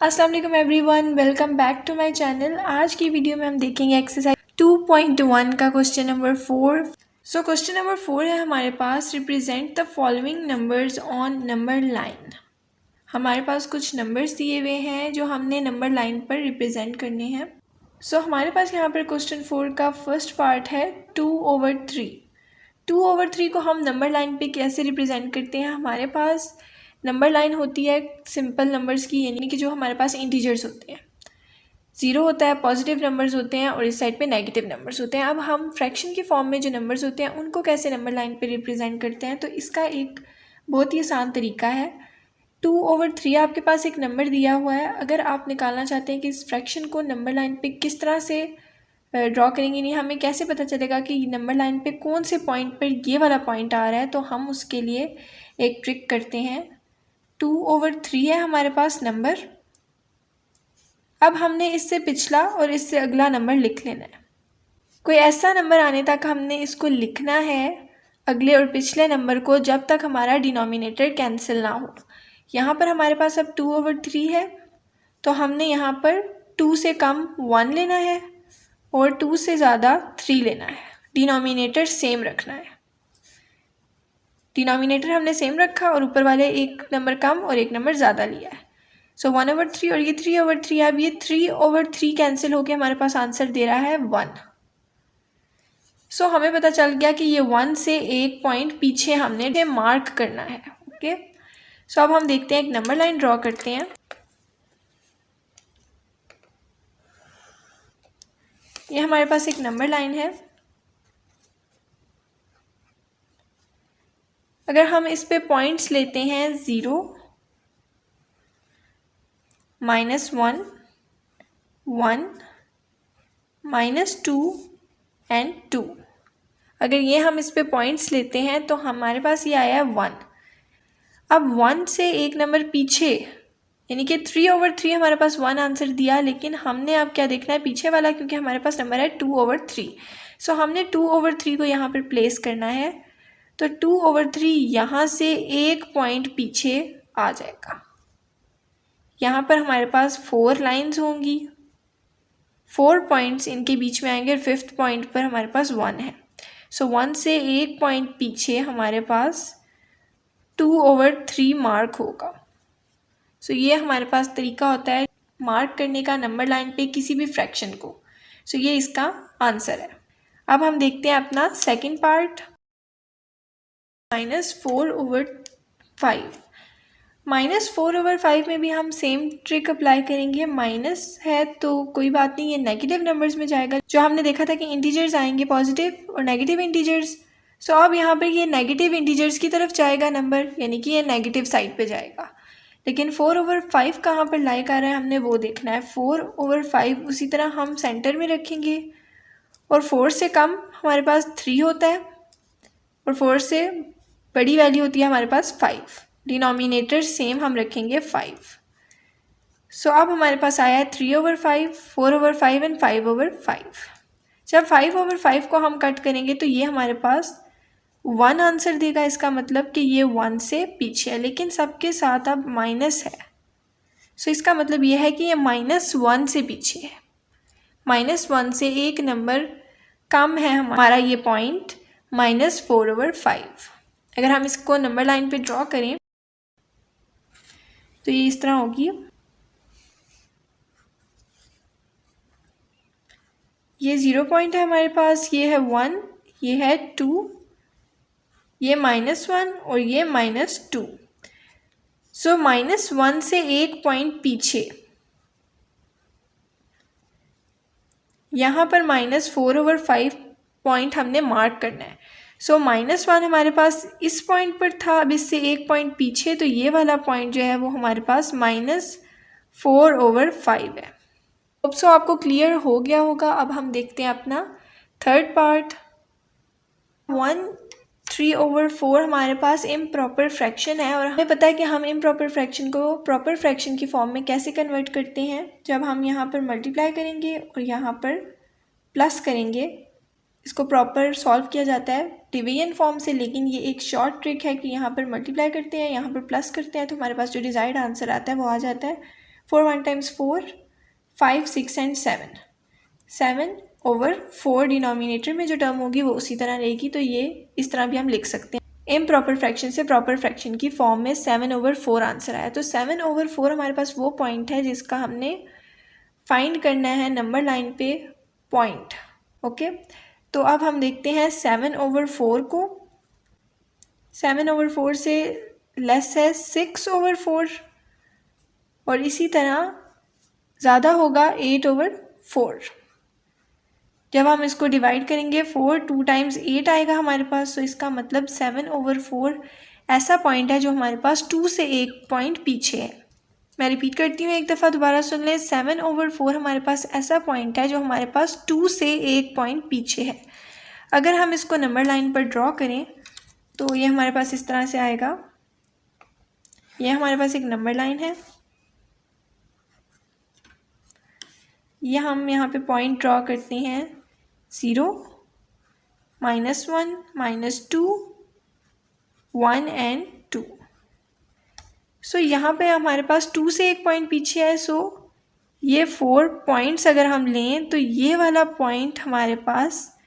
अस्सलाम वालेकुम everyone, welcome back to my channel. आज की वीडियो में हम देखेंगे एक्सरसाइज 2.1 का question number 4। So question number 4 है हमारे पास, represent the following numbers on number line. हमारे पास कुछ नंबर्स दिए हुए हैं जो हमने नंबर लाइन पर रिप्रेजेंट करने हैं। सो हमारे पास यहाँ पर क्वेश्चन 4 का फर्स्ट पार्ट है 2/3। 2/3 को हम नंबर लाइन पे कैसे रिप्रेजेंट करते हैं। हमारे पास नंबर लाइन होती है सिंपल नंबर्स की, यानी कि जो हमारे पास इंटीजर्स होते हैं। 0 होता है, पॉजिटिव नंबर्स होते हैं और इस साइड पे नेगेटिव नंबर्स होते हैं। अब हम फ्रैक्शन की फॉर्म में जो नंबर्स होते हैं उनको कैसे नंबर लाइन पे रिप्रेजेंट करते हैं, तो इसका एक बहुत ही आसान तरीका है। 2/3 आपके पास एक नंबर दिया हुआ है। अगर आप निकालना चाहते हैं कि इस फ्रैक्शन को नंबर लाइन पे किस तरह से ड्रॉ करेंगे, नहीं हमें कैसे पता चलेगा कि नंबर लाइन पे कौन से पॉइंट पर ये वाला पॉइंट आ रहा है, तो हम उसके लिए एक ट्रिक करते हैं। 2/3 है हमारे पास नंबर। अब हमने इससे पिछला और इससे अगला नंबर लिख लेना है। कोई ऐसा नंबर आने तक हमने इसको लिखना है, अगले और पिछले नंबर को, जब तक हमारा डिनोमिनेटर कैंसिल ना हो। यहाँ पर हमारे पास अब 2/3 है, तो हमने यहाँ पर 2 से कम 1 लेना है और 2 से ज़्यादा 3 लेना है। डिनोमिनेटर सेम रखना है। डिनोमिनेटर हमने सेम रखा और ऊपर वाले एक नंबर कम और एक नंबर ज़्यादा लिया है। सो 1/3 और ये 3/3। अब ये 3/3 कैंसिल होके हमारे पास आंसर दे रहा है 1। सो हमें पता चल गया कि ये 1 से एक पॉइंट पीछे हमने मार्क करना है। ओके, सो अब हम देखते हैं, एक नंबर लाइन ड्रॉ करते हैं। ये हमारे पास एक नंबर लाइन है। अगर हम इस पे पॉइंट्स लेते हैं 0, -1, 1, -2 एंड 2, अगर ये हम इस पे पॉइंट्स लेते हैं तो हमारे पास ये आया है 1। अब 1 से एक नंबर पीछे, यानी कि 3/3 हमारे पास 1 आंसर दिया, लेकिन हमने अब क्या देखना है, पीछे वाला, क्योंकि हमारे पास नंबर है 2/3। सो हमने 2/3 को यहाँ पर प्लेस करना है। तो 2/3 यहाँ से एक पॉइंट पीछे आ जाएगा। यहाँ पर हमारे पास 4 लाइंस होंगी, 4 पॉइंट्स इनके बीच में आएंगे और 5th पॉइंट पर हमारे पास 1 है। सो 1 से एक पॉइंट पीछे हमारे पास 2/3 मार्क होगा। सो ये हमारे पास तरीका होता है मार्क करने का नंबर लाइन पे किसी भी फ्रैक्शन को। सो ये इसका आंसर है। अब हम देखते हैं अपना सेकंड पार्ट, -4/5। -4/5 में भी हम सेम ट्रिक अप्लाई करेंगे। माइनस है तो कोई बात नहीं, ये नेगेटिव नंबर्स में जाएगा। जो हमने देखा था कि इंटीजर्स आएंगे पॉजिटिव और नेगेटिव इंटीजर्स। सो अब यहाँ पर ये नेगेटिव इंटीजर्स की तरफ जाएगा नंबर, यानी कि ये नेगेटिव साइड पे जाएगा। लेकिन 4/5 कहाँ पर लाइक आ रहा है हमने वो देखना है। 4/5 उसी तरह हम सेंटर में रखेंगे और 4 से कम हमारे पास 3 होता है और 4 से बड़ी वैल्यू होती है हमारे पास 5। डिनोमिनेटर सेम हम रखेंगे 5। सो अब हमारे पास आया है 3/5, 4/5 एंड 5/5। जब 5/5 को हम कट करेंगे तो ये हमारे पास 1 आंसर देगा। इसका मतलब कि ये 1 से पीछे है, लेकिन सबके साथ अब माइनस है। सो इसका मतलब ये है कि ये -1 से पीछे है। -1 से एक नंबर कम है हमारा ये पॉइंट, -4/5। अगर हम इसको नंबर लाइन पे ड्रॉ करें तो ये इस तरह होगी। ये 0 पॉइंट है हमारे पास, ये है 1, ये है 2, ये -1 और ये -2। सो -1 से एक पॉइंट पीछे यहाँ पर -4/5 पॉइंट हमने मार्क करना है। सो -1 हमारे पास इस पॉइंट पर था, अब इससे एक पॉइंट पीछे, तो ये वाला पॉइंट जो है वो हमारे पास -4/5 है। अब सो आपको क्लियर हो गया होगा। अब हम देखते हैं अपना थर्ड पार्ट। 1/3/4 हमारे पास इम्प्रॉपर फ्रैक्शन है और हमें पता है कि हम इम्प्रॉपर फ्रैक्शन को प्रॉपर फ्रैक्शन की फॉर्म में कैसे कन्वर्ट करते हैं। जब हम यहाँ पर मल्टीप्लाई करेंगे और यहाँ पर प्लस करेंगे, इसको प्रॉपर सॉल्व किया जाता है डिवीजन फॉर्म से, लेकिन ये एक शॉर्ट ट्रिक है कि यहाँ पर मल्टीप्लाई करते हैं, यहाँ पर प्लस करते हैं, तो हमारे पास जो डिज़ायर्ड आंसर आता है वो आ जाता है। 4 1 टाइम्स 4, 5 6 एंड 7, 7/4 डिनोमिनेटर में जो टर्म होगी वो उसी तरह रहेगी। तो ये इस तरह भी हम लिख सकते हैं। इम्प्रॉपर फ्रैक्शन से प्रॉपर फ्रैक्शन की फॉर्म में 7/4 आंसर आया। तो 7/4 हमारे पास वो पॉइंट है जिसका हमने फाइंड करना है नंबर लाइन पे पॉइंट। ओके, तो अब हम देखते हैं 7/4 को। 7/4 से लेस है 6/4 और इसी तरह ज़्यादा होगा 8/4। जब हम इसको डिवाइड करेंगे 4 2 टाइम्स 8 आएगा हमारे पास। तो इसका मतलब 7/4 ऐसा पॉइंट है जो हमारे पास 2 से 1 पॉइंट पीछे है। मैं रिपीट करती हूँ, एक दफ़ा दोबारा सुन लें। 7/4 हमारे पास ऐसा पॉइंट है जो हमारे पास 2 से 1 पॉइंट पीछे है। अगर हम इसको नंबर लाइन पर ड्रॉ करें तो ये हमारे पास इस तरह से आएगा। ये हमारे पास एक नंबर लाइन है। ये हम यहाँ पे पॉइंट ड्रॉ करते हैं 0, -1, -2, 1 एंड 2। सो यहाँ पे हमारे पास 2 से 1 पॉइंट पीछे है। सो ये 4 पॉइंट्स अगर हम लें तो ये वाला पॉइंट हमारे पास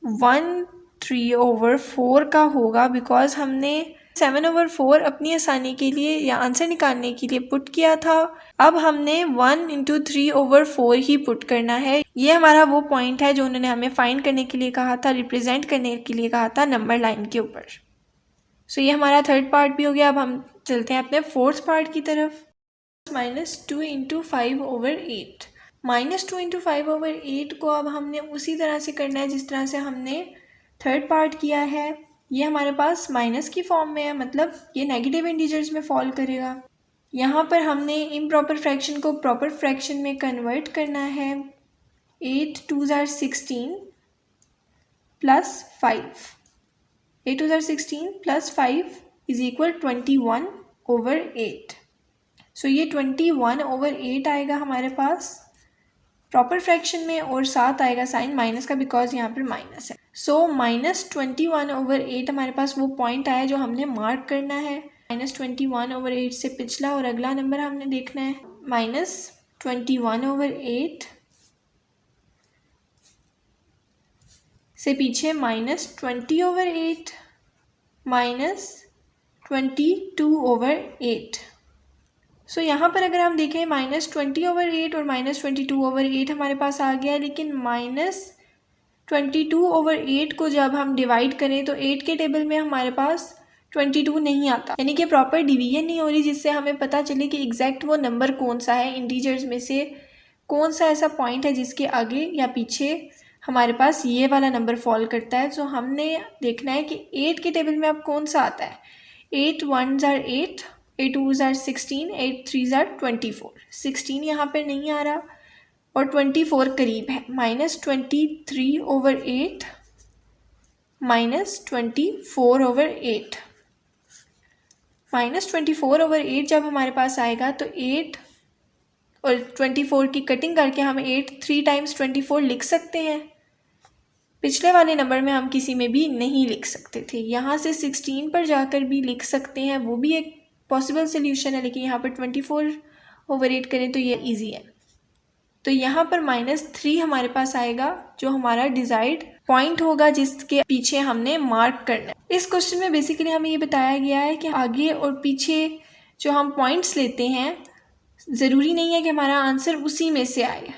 1/3/4 का होगा, बिकॉज हमने 7/4 अपनी आसानी के लिए या आंसर निकालने के लिए पुट किया था। अब हमने 1 × 3/4 ही पुट करना है। ये हमारा वो पॉइंट है जो उन्होंने हमें फाइंड करने के लिए कहा था, रिप्रेजेंट करने के लिए कहा था नंबर लाइन के ऊपर। सो ये हमारा थर्ड पार्ट भी हो गया। अब हम चलते हैं अपने फोर्थ पार्ट की तरफ। -2 × 5/8। -2 × 5/8 को अब हमने उसी तरह से करना है जिस तरह से हमने थर्ड पार्ट किया है। ये हमारे पास माइनस की फॉर्म में है, मतलब ये नेगेटिव इंटीजर्स में फॉल करेगा। यहाँ पर हमने इम्प्रॉपर फ्रैक्शन को प्रॉपर फ्रैक्शन में कन्वर्ट करना है। 8 2s are 16 plus 5, 8 2s are 16 plus 5 is equal 21/8। सो ये 21/8 आएगा हमारे पास प्रॉपर फ्रैक्शन में, और साथ आएगा साइन माइनस का, बिकॉज यहाँ पर माइनस है। सो -21/8 हमारे पास वो पॉइंट आया जो हमने मार्क करना है। -21/8 से पिछला और अगला नंबर हमने देखना है। -21/8 से पीछे -20/8 -22/8। सो यहाँ पर अगर हम देखें -20/8 और -22/8 हमारे पास आ गया है, लेकिन -22/8 को जब हम डिवाइड करें तो 8 के टेबल में हमारे पास 22 नहीं आता, यानी कि प्रॉपर डिवीजन नहीं हो रही, जिससे हमें पता चले कि एग्जैक्ट वो नंबर कौन सा है, इंटीजर्स में से कौन सा ऐसा पॉइंट है जिसके आगे या पीछे हमारे पास ये वाला नंबर फॉल करता है। सो हमने देखना है कि 8 के टेबल में अब कौन सा आता है। 8 1s are 8, 8 2s are 16, 8 3s are 24। 16 यहाँ पर नहीं आ रहा और 24 करीब है। -23/8 -24/8। -24/8 जब हमारे पास आएगा तो 8 और 24 की कटिंग करके हम 8 3 टाइम्स 24 लिख सकते हैं। पिछले वाले नंबर में हम किसी में भी नहीं लिख सकते थे। यहाँ से 16 पर जाकर भी लिख सकते हैं, वो भी एक पॉसिबल सोल्यूशन है, लेकिन यहाँ पर 24/8 करें तो ये ईजी है। तो यहाँ पर -3 हमारे पास आएगा जो हमारा डिजायर्ड पॉइंट होगा जिसके पीछे हमने मार्क करना है। इस क्वेश्चन में बेसिकली हमें ये बताया गया है कि आगे और पीछे जो हम पॉइंट्स लेते हैं, ज़रूरी नहीं है कि हमारा आंसर उसी में से आए।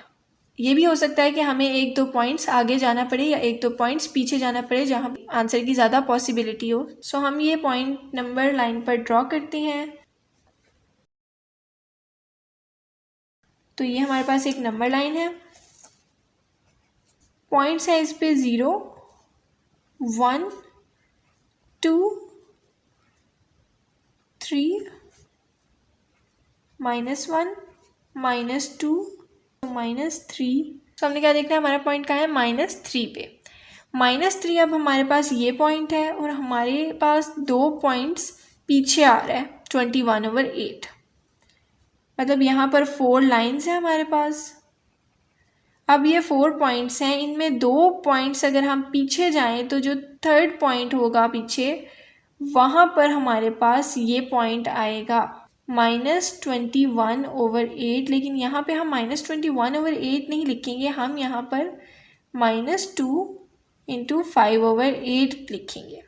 ये भी हो सकता है कि हमें 1-2 पॉइंट्स आगे जाना पड़े या 1-2 पॉइंट्स पीछे जाना पड़े जहाँ आंसर की ज़्यादा पॉसिबिलिटी हो। सो हम ये पॉइंट नंबर लाइन पर ड्रॉ करते हैं। तो ये हमारे पास एक नंबर लाइन है, पॉइंट्स है इस पे 0 1 2 3 -1 -2 -3। तो हमने क्या देखना है, हमारा पॉइंट कहाँ है, -3 पे। -3 अब हमारे पास ये पॉइंट है और हमारे पास 2 पॉइंट्स पीछे आ रहा है 21/8, मतलब यहाँ पर 4 लाइन्स हैं हमारे पास। अब ये 4 पॉइंट्स हैं, इनमें 2 पॉइंट्स अगर हम पीछे जाएं तो जो थर्ड पॉइंट होगा पीछे, वहाँ पर हमारे पास ये पॉइंट आएगा। -21/8, लेकिन यहाँ पे हम -21/8 नहीं लिखेंगे, हम यहाँ पर -2 × 5/8 लिखेंगे।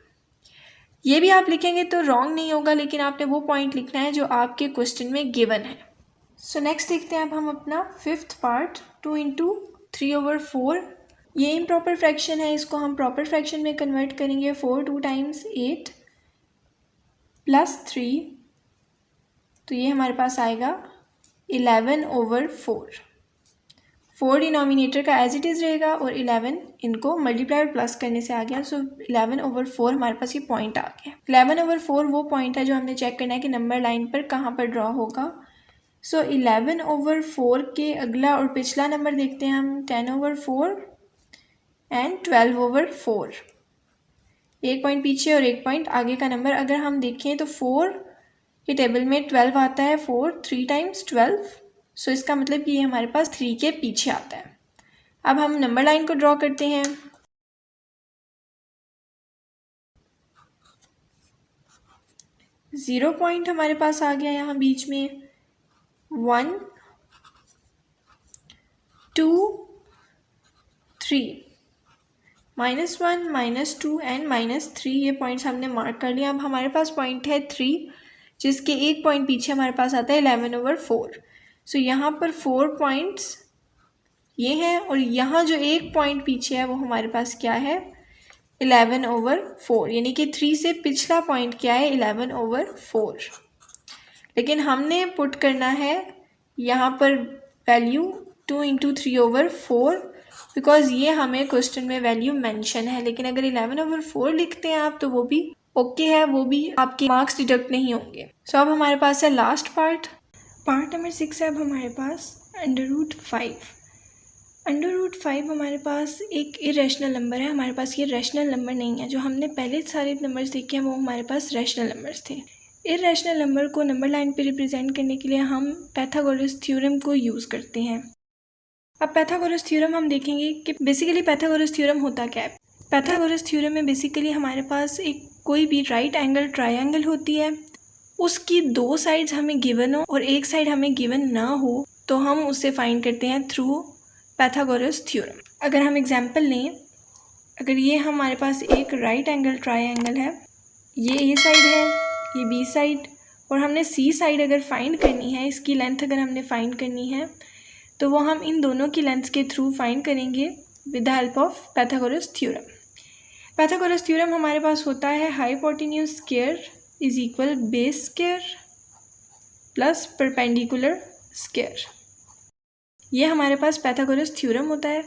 ये भी आप लिखेंगे तो रॉन्ग नहीं होगा, लेकिन आपने वो पॉइंट लिखना है जो आपके क्वेश्चन में गिवन है। सो नेक्स्ट देखते हैं अब हम अपना फिफ्थ पार्ट, 2 × 3/4। ये इम्प्रॉपर फ्रैक्शन है, इसको हम प्रॉपर फ्रैक्शन में कन्वर्ट करेंगे। 4 2 टाइम्स 8 + 3, तो ये हमारे पास आएगा 11/4। 4 डिनोमिनेटर का एज इट इज़ रहेगा और 11 इनको मल्टीप्लाई और प्लस करने से आ गया। सो 11/4 हमारे पास ये पॉइंट आ गया। 11/4 वो पॉइंट है जो हमने चेक करना है कि नंबर लाइन पर कहाँ पर ड्रॉ होगा। सो 11/4 के अगला और पिछला नंबर देखते हैं हम, 10/4 एंड 12/4। एक पॉइंट पीछे और एक पॉइंट आगे का नंबर अगर हम देखें तो 4 के टेबल में 12 आता है। 4 3 टाइम्स 12, सो इसका मतलब कि ये हमारे पास 3 के पीछे आता है। अब हम नंबर लाइन को ड्रॉ करते हैं। ज़ीरो पॉइंट हमारे पास आ गया यहाँ बीच में। 1 2 3, -1 -2 एंड -3, ये पॉइंट्स हमने मार्क कर लिया। अब हमारे पास पॉइंट है 3, जिसके एक पॉइंट पीछे हमारे पास आता है 11/4। सो यहाँ पर 4 पॉइंट्स ये हैं और यहाँ जो एक पॉइंट पीछे है वो हमारे पास क्या है, 11/4, यानी कि 3 से पिछला पॉइंट क्या है, 11/4। लेकिन हमने पुट करना है यहाँ पर वैल्यू 2 × 3/4, बिकॉज ये हमें क्वेश्चन में वैल्यू मेंशन है। लेकिन अगर 11/4 लिखते हैं आप तो वो भी ओके है, वो भी आपके मार्क्स डिडक्ट नहीं होंगे। सो अब हमारे पास है लास्ट पार्ट नंबर 6 है अब हमारे पास √5। √5 हमारे पास एक इरेशनल नंबर है, हमारे पास ये रैशनल नंबर नहीं है। जो हमने पहले सारे नंबर्स देखे हैं वो हमारे पास रैशनल नंबर्स थे। इरेशनल नंबर को नंबर लाइन पे रिप्रेजेंट करने के लिए हम पाइथागोरस थ्योरम को यूज़ करते हैं। अब पाइथागोरस थ्योरम हम देखेंगे कि बेसिकली पाइथागोरस थ्योरम होता क्या है। पाइथागोरस थ्योरम में बेसिकली हमारे पास एक कोई भी राइट एंगल ट्रायंगल होती है, उसकी दो साइड्स हमें गिवन हो और एक साइड हमें गिवन ना हो, तो हम उसे फाइंड करते हैं थ्रू पाइथागोरस थ्योरम। अगर हम एग्जांपल लें, अगर ये हमारे पास एक राइट एंगल ट्रायंगल है, ये ए साइड है, ये बी साइड, और हमने सी साइड अगर फाइंड करनी है, इसकी लेंथ अगर हमने फाइंड करनी है, तो वो हम इन दोनों की लेंथ के थ्रू फाइंड करेंगे with the help of Pythagoras theorem. Pythagoras theorem हमारे पास होता है hypotenuse square is equal base square plus perpendicular square. ये हमारे पास पाइथागोरस थ्योरम होता है।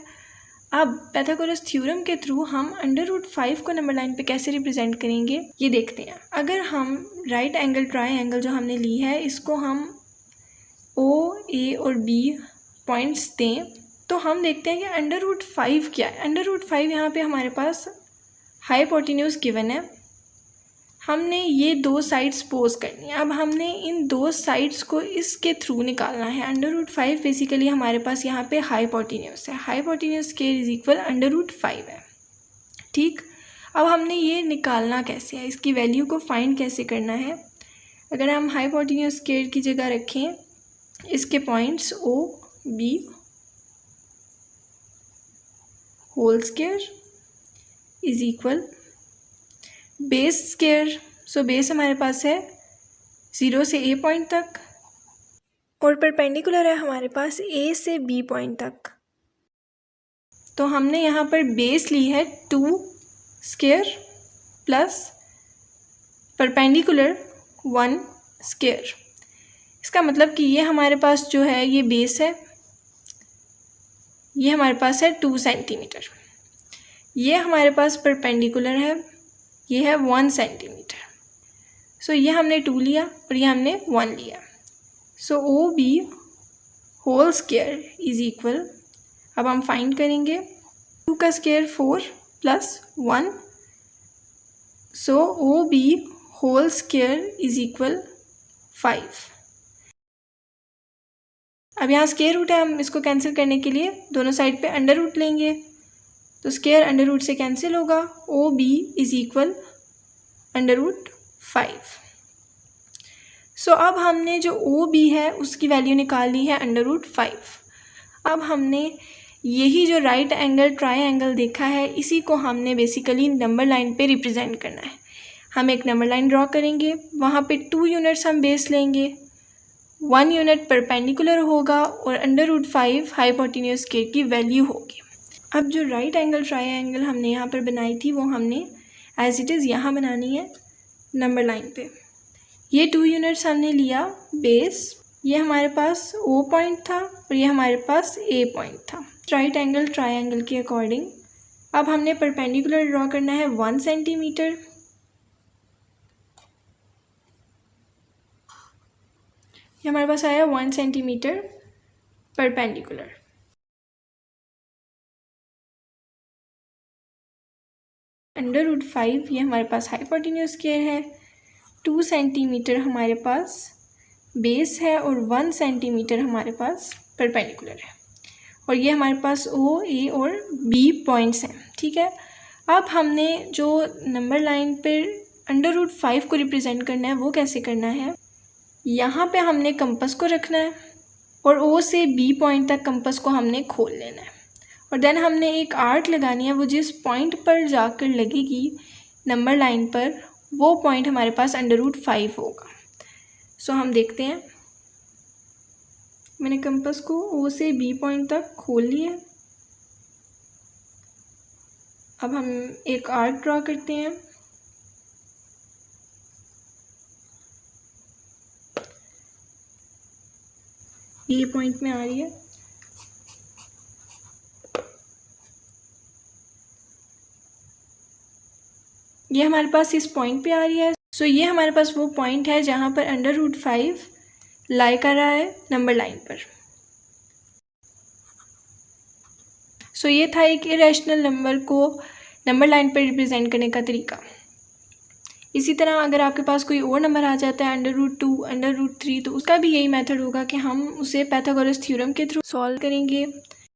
अब पाइथागोरस थ्योरम के थ्रू हम √5 को नंबर लाइन पे कैसे रिप्रेजेंट करेंगे ये देखते हैं। अगर हम राइट एंगल ट्रायंगल जो हमने ली है, इसको हम O, A और B पॉइंट्स दें, तो हम देखते हैं कि √5 क्या है। √5 यहाँ पे हमारे पास हाइपोटेन्यूज गिवन है, हमने ये दो साइड्स पोज करनी है। अब हमने इन दो साइड्स को इसके थ्रू निकालना है। √5 बेसिकली हमारे पास यहाँ पे हाइपोटेन्यूज है, हाइपोटेन्यूज स्क्वायर इज इक्वल √5 है। ठीक, अब हमने ये निकालना कैसे है, इसकी वैल्यू को फाइंड कैसे करना है। अगर हम हाइपोटेन्यूज स्क्वायर की जगह रखें इसके points O, B whole square is equal base square. So base हमारे पास है 0 से A पॉइंट तक और परपेंडिकुलर है हमारे पास A से B पॉइंट तक। तो हमने यहाँ पर बेस ली है 2 स्क्वायर प्लस परपेंडिकुलर 1 स्क्वायर। इसका मतलब कि ये हमारे पास जो है ये बेस है, ये हमारे पास है 2 सेंटीमीटर, ये हमारे पास परपेंडिकुलर है, ये है 1 सेंटीमीटर। सो ये हमने 2 लिया और ये हमने 1 लिया। So OB whole square is equal, अब हम फाइंड करेंगे 2 का square 4 plus 1, so OB whole square is equal 5। अब यहाँ स्क्वायर रूट है, हम इसको कैंसिल करने के लिए दोनों साइड पे अंडर रूट लेंगे, तो स्क्वायर अंडर रूट से कैंसिल होगा। OB is equal √5। सो अब हमने जो ओ बी है उसकी वैल्यू निकाल ली है √5। अब हमने यही जो राइट एंगल ट्रायंगल देखा है इसी को हमने बेसिकली नंबर लाइन पे रिप्रेजेंट करना है। हम एक नंबर लाइन ड्रॉ करेंगे, वहाँ पे 2 यूनिट्स हम बेस लेंगे, 1 यूनिट परपेंडिकुलर होगा और √5 हाइपोटेन्यूज स्केल की वैल्यू होगी। अब जो राइट एंगल ट्रायंगल हमने यहाँ पर बनाई थी वो हमने एज इट इज़ यहाँ बनानी है नंबर लाइन पे। ये 2 यूनिट्स हमने लिया बेस, ये हमारे पास ओ पॉइंट था और ये हमारे पास ए पॉइंट था राइट एंगल ट्रायंगल के अकॉर्डिंग। अब हमने परपेंडिकुलर ड्रॉ करना है 1 सेंटीमीटर। ये हमारे पास आया 1 सेंटीमीटर परपेंडिकुलर। √5 ये हमारे पास हाइपोटेन्यूज स्केल है, 2 सेंटीमीटर हमारे पास बेस है और 1 सेंटीमीटर हमारे पास परपेंडिकुलर है और ये हमारे पास ओ ए और बी पॉइंट्स हैं। ठीक है, अब हमने जो नंबर लाइन पर √5 को रिप्रेजेंट करना है वो कैसे करना है, यहाँ पे हमने कंपास को रखना है और ओ से बी पॉइंट तक कंपास को हमने खोल लेना है और देन हमने एक आर्क लगानी है, वो जिस पॉइंट पर जाकर लगेगी नंबर लाइन पर वो पॉइंट हमारे पास √5 होगा। सो हम देखते हैं, मैंने कंपास को ओ से बी पॉइंट तक खोल लिया। अब हम एक आर्क ड्रॉ करते हैं। ये पॉइंट में आ रही है, ये हमारे पास इस पॉइंट पे आ रही है। सो ये हमारे पास वो पॉइंट है जहाँ पर √5 लाई कर रहा है नंबर लाइन पर। सो ये था एक इरेशनल नंबर को नंबर लाइन पर रिप्रेजेंट करने का तरीका। इसी तरह अगर आपके पास कोई और नंबर आ जाता है √2 √3 तो उसका भी यही मेथड होगा कि हम उसे पाइथागोरस थ्योरम के थ्रू सॉल्व करेंगे।